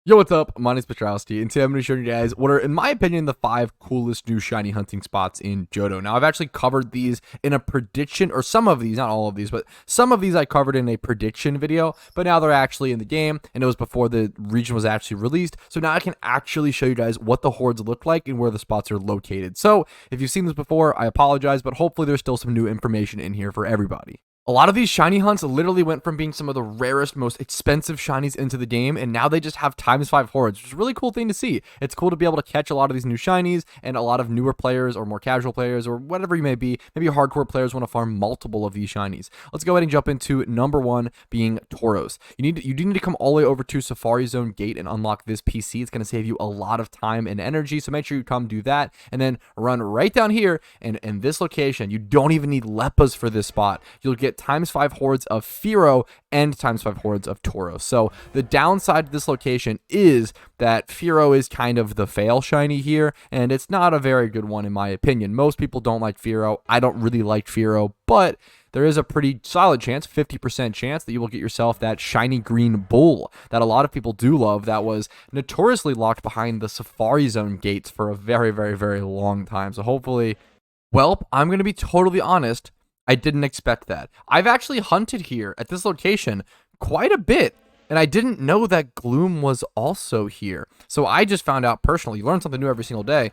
Yo, what's up? My name is Patrouski, and today I'm going to show you guys what are, in my opinion, the 5 coolest new shiny hunting spots in Johto. Now, I've actually covered these in a prediction, or some of these, not all of these, but some of these I covered in a prediction video, but now they're actually in the game, and it was before the region was actually released, so now I can actually show you guys what the hordes look like and where the spots are located. So, if you've seen this before, I apologize, but hopefully there's still some new information in here for everybody. A lot of these shiny hunts literally went from being some of the rarest, most expensive shinies into the game, and now they just have ×5 hordes, which is a really cool thing to see. It's cool to be able to catch a lot of these new shinies, and a lot of newer players, or more casual players, or whatever you may be. Maybe hardcore players want to farm multiple of these shinies. Let's go ahead and jump into number 1, being Tauros. You do need to come all the way over to Safari Zone Gate and unlock this PC. It's going to save you a lot of time and energy, so make sure you come do that, and then run right down here, and in this location, you don't even need Leppas for this spot. You'll get ×5 hordes of Fearow and ×5 hordes of Tauros. So the downside to this location is that Fearow is kind of the fail shiny here, and it's not a very good one in my opinion. Most people don't like Fearow. I don't really like Fearow, but there is a pretty solid chance, 50% chance, that you will get yourself that shiny green bull that a lot of people do love, that was notoriously locked behind the Safari Zone gates for a very, very, very long time. So hopefully, well, I'm going to be totally honest, I didn't expect that. I've actually hunted here at this location quite a bit, and I didn't know that GLOOM was also here. So I just found out personally, you learn something new every single day.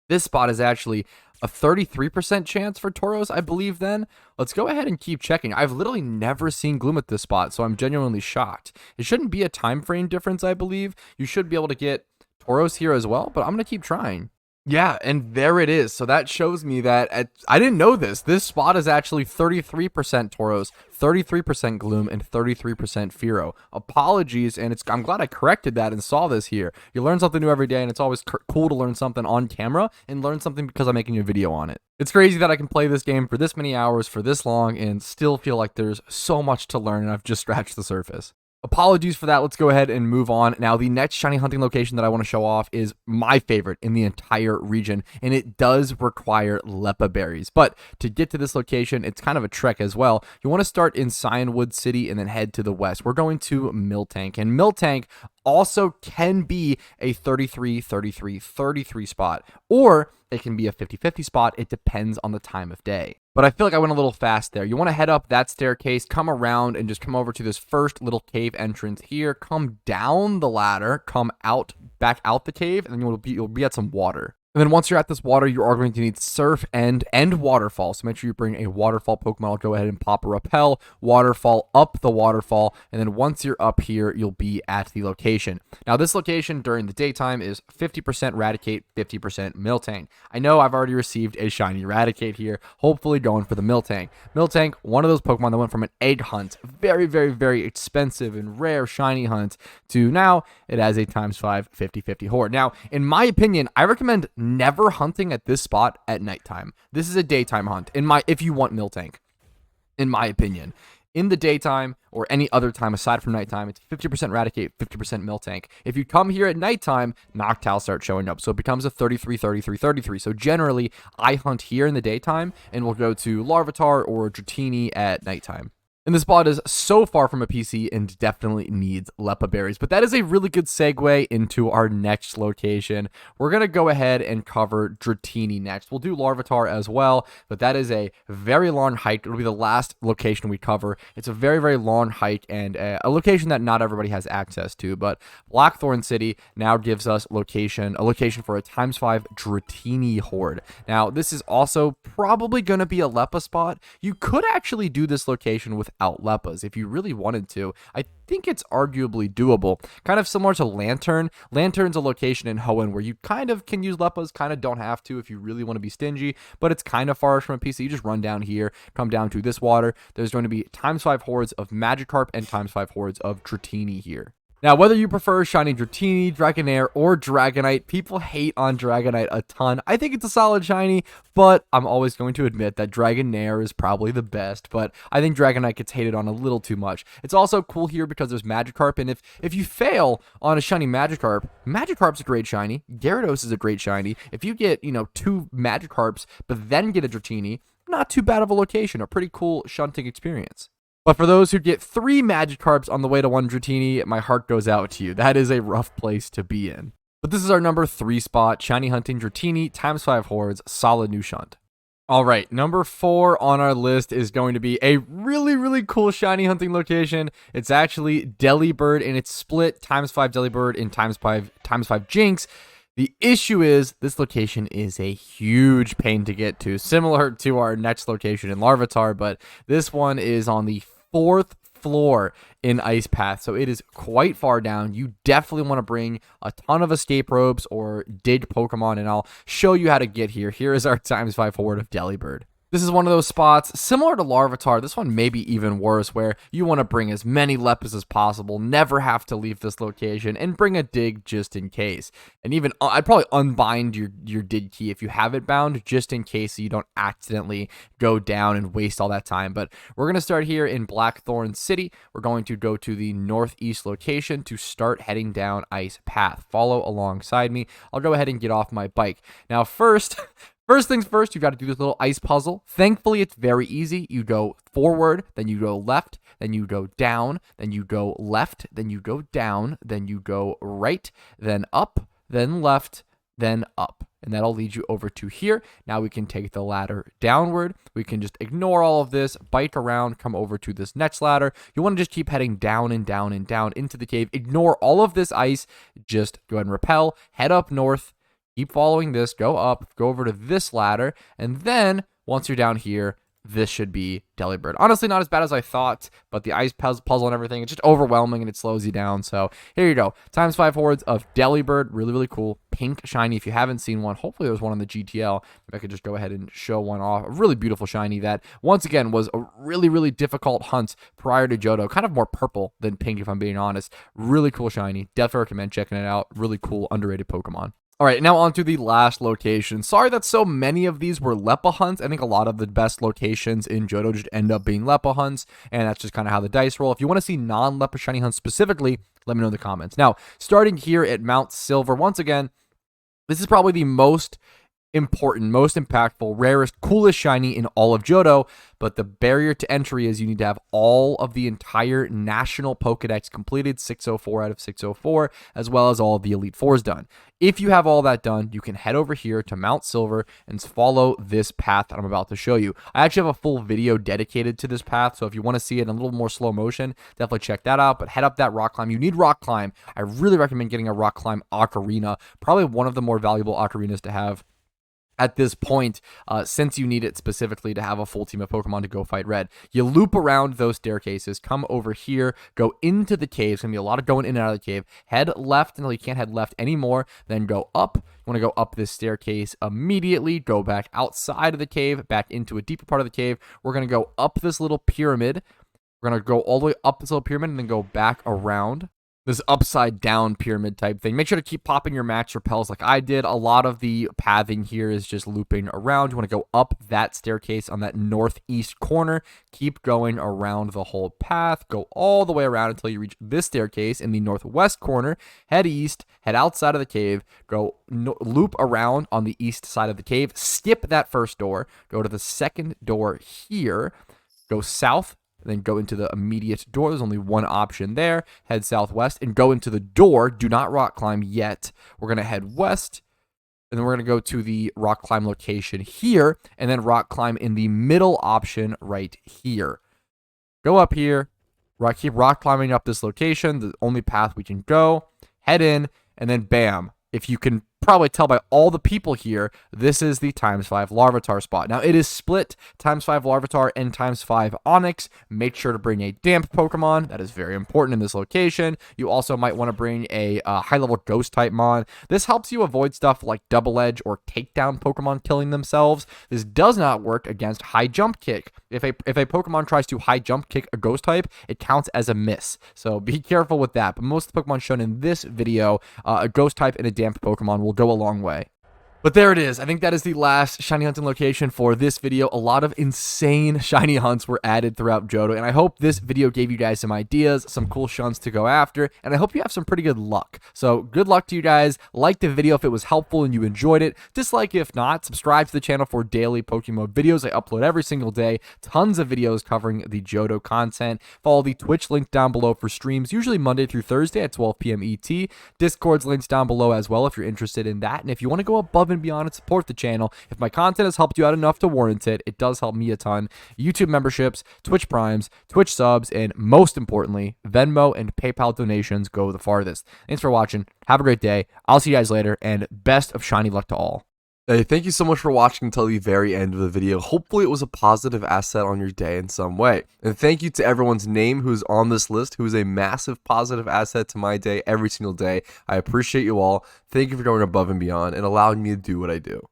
This spot is actually a 33% chance for Tauros, I believe then. Let's go ahead and keep checking. I've literally never seen GLOOM at this spot, so I'm genuinely shocked. It shouldn't be a time frame difference, I believe. You should be able to get Tauros here as well, but I'm going to keep trying. Yeah, and there it is. So that shows me that I didn't know this. This spot is actually 33% Tauros, 33% GLOOM, and 33% Fearow. Apologies, and I'm glad I corrected that and saw this here. You learn something new every day, and it's always cool to learn something on camera and learn something because I'm making a video on it. It's crazy that I can play this game for this many hours, for this long, and still feel like there's so much to learn, and I've just scratched the surface. Apologies for that. Let's go ahead and move on. Now, the next shiny hunting location that I want to show off is my favorite in the entire region, and it does require Leppa berries. But to get to this location, it's kind of a trek as well. You want to start in Cyanwood City and then head to the west. We're going to Miltank, and Miltank also can be a 33 spot, or it can be a 50-50 spot. It depends on the time of day. But I feel like I went a little fast there. You want to head up that staircase, come around, and just come over to this first little cave entrance here. Come down the ladder, come out, back out the cave, and then you'll be at some water. And then once you're at this water, you are going to need Surf and Waterfall. So make sure you bring a Waterfall Pokemon. I'll go ahead and pop a Repel, Waterfall, up the waterfall. And then once you're up here, you'll be at the location. Now, this location during the daytime is 50% Raticate, 50% Miltank. I know I've already received a shiny Raticate here, hopefully going for the Miltank. Miltank, one of those Pokemon that went from an egg hunt, very, very, very expensive and rare shiny hunt, to now it has a ×5 50-50 horde. Now, in my opinion, I recommend never hunting at this spot at nighttime. This is a daytime hunt if you want Miltank, in my opinion. In the daytime or any other time aside from nighttime, it's 50% Raticate, 50% Miltank. If you come here at nighttime, Noctowl starts showing up, so it becomes a 33. So generally, I hunt here in the daytime, and we'll go to Larvitar or Dratini at nighttime. And this spot is so far from a PC and definitely needs Leppa berries. But that is a really good segue into our next location. We're going to go ahead and cover Dratini next. We'll do Larvitar as well, but that is a very long hike. It'll be the last location we cover. It's a very, very long hike and a location that not everybody has access to. But Blackthorn City now gives us a location for a ×5 Dratini horde. Now, this is also probably going to be a Leppa spot. You could actually do this location without Leppas if you really wanted to. I think it's arguably doable. Kind of similar to Lantern. Lantern's a location in Hoenn where you kind of can use Leppas, kind of don't have to if you really want to be stingy, but it's kind of far from a PC. You just run down here, come down to this water. There's going to be ×5 hordes of Magikarp and ×5 hordes of Dratini here. Now, whether you prefer shiny Dratini, Dragonair, or Dragonite, people hate on Dragonite a ton. I think it's a solid shiny, but I'm always going to admit that Dragonair is probably the best, but I think Dragonite gets hated on a little too much. It's also cool here because there's Magikarp, and if you fail on a shiny Magikarp, Magikarp's a great shiny, Gyarados is a great shiny. If you get, 2 Magikarps, but then get a Dratini, not too bad of a location, a pretty cool shunting experience. But for those who get 3 Magikarps on the way to 1 Dratini, my heart goes out to you. That is a rough place to be in. But this is our number 3 spot, Shiny Hunting Dratini, ×5 Hordes, solid new shunt. All right, number 4 on our list is going to be a really cool shiny hunting location. It's actually Delibird, and it's split ×5 Delibird and ×5 Jinx. The issue is this location is a huge pain to get to, similar to our next location in Larvitar, but this one is on the 4th floor in Ice Path, so it is quite far down. You definitely want to bring a ton of escape ropes or dig Pokemon, and I'll show you how to get here. Here is our ×5 horde of Delibird. This is one of those spots similar to Larvitar. This one may be even worse, where you want to bring as many Lepus as possible, never have to leave this location, and bring a dig just in case. And even I'd probably unbind your dig key if you have it bound, just in case so you don't accidentally go down and waste all that time. But we're going to start here in Blackthorn City. We're going to go to the northeast location to start heading down Ice Path. Follow alongside me. I'll go ahead and get off my bike. Now first things first, you've got to do this little ice puzzle. Thankfully, it's very easy. You go forward, then you go left, then you go down, then you go left, then you go down, then you go right, then up, then left, then up. And that'll lead you over to here. Now we can take the ladder downward. We can just ignore all of this, bike around, come over to this next ladder. You want to just keep heading down and down and down into the cave. Ignore all of this ice. Just go ahead and repel, head up north. Keep following this, go up, go over to this ladder, and then once you're down here, this should be Delibird. Honestly, not as bad as I thought, but the ice puzzle and everything, it's just overwhelming and it slows you down. So here you go. ×5 hordes of Delibird. Really cool. Pink shiny. If you haven't seen one, hopefully there's one on the GTL. Maybe I could just go ahead and show one off. A really beautiful shiny that, once again, was a really difficult hunt prior to Johto. Kind of more purple than pink, if I'm being honest. Really cool shiny. Definitely recommend checking it out. Really cool, underrated Pokemon. All right, now on to the last location. Sorry that so many of these were Leppa hunts. I think a lot of the best locations in Johto just end up being Leppa hunts, and that's just kind of how the dice roll. If you want to see non-Leppa shiny hunts specifically, let me know in the comments. Now, starting here at Mount Silver, once again, this is probably the most important, most impactful, rarest, coolest shiny in all of Johto, but the barrier to entry is you need to have all of the entire national Pokedex completed, 604 out of 604, as well as all of the Elite Fours done. If you have all that done, you can head over here to Mount Silver and follow this path that I'm about to show you. I actually have a full video dedicated to this path, so if you want to see it in a little more slow motion, definitely check that out, but head up that rock climb. You need rock climb. I really recommend getting a rock climb ocarina, probably one of the more valuable ocarinas to have at this point, since you need it specifically to have a full team of Pokemon to go fight Red. You loop around those staircases, come over here, go into the cave. It's going to be a lot of going in and out of the cave. Head left until you can't head left anymore. Then go up. You want to go up this staircase immediately. Go back outside of the cave, back into a deeper part of the cave. We're going to go up this little pyramid. We're going to go all the way up this little pyramid and then go back around this upside down pyramid type thing. Make sure to keep popping your max repels like I did. A lot of the pathing here is just looping around. You want to go up that staircase on that northeast corner. Keep going around the whole path. Go all the way around until you reach this staircase in the northwest corner. Head east, head outside of the cave, go loop around on the east side of the cave. Skip that first door. Go to the second door here. Go south. Then go into the immediate door. There's only one option there. Head southwest and go into the door. Do not rock climb yet. We're going to head west. And then we're going to go to the rock climb location here. And then rock climb in the middle option right here. Go up here. Keep rock climbing up this location. The only path we can go. Head in. And then bam. If you can probably tell by all the people here, this is the ×5 Larvitar spot. Now, it is split ×5 Larvitar and ×5 Onix. Make sure to bring a damp Pokemon. That is very important in this location. You also might want to bring a high-level Ghost-type Mon. This helps you avoid stuff like Double Edge or Takedown Pokemon killing themselves. This does not work against High Jump Kick. If a Pokemon tries to High Jump Kick a Ghost-type, it counts as a miss. So be careful with that. But most of the Pokemon shown in this video, a Ghost-type and a damp Pokemon will go a long way. But there it is. I think that is the last shiny hunting location for this video. A lot of insane shiny hunts were added throughout Johto, and I hope this video gave you guys some ideas, some cool shunts to go after, and I hope you have some pretty good luck. So good luck to you guys. Like the video if it was helpful and you enjoyed it. Dislike if not. Subscribe to the channel for daily PokeMMO videos. I upload every single day. Tons of videos covering the Johto content. Follow the Twitch link down below for streams, usually Monday through Thursday at 12 p.m. ET. Discord's links down below as well if you're interested in that. And if you want to go above and beyond and support the channel, if my content has helped you out enough to warrant it, it does help me a ton. YouTube memberships, Twitch primes, Twitch subs, and most importantly, Venmo and PayPal donations go the farthest. Thanks for watching. Have a great day. I'll see you guys later, and best of shiny luck to all. Hey, thank you so much for watching until the very end of the video. Hopefully it was a positive asset on your day in some way. And thank you to everyone's name who's on this list, who is a massive positive asset to my day every single day. I appreciate you all. Thank you for going above and beyond and allowing me to do what I do.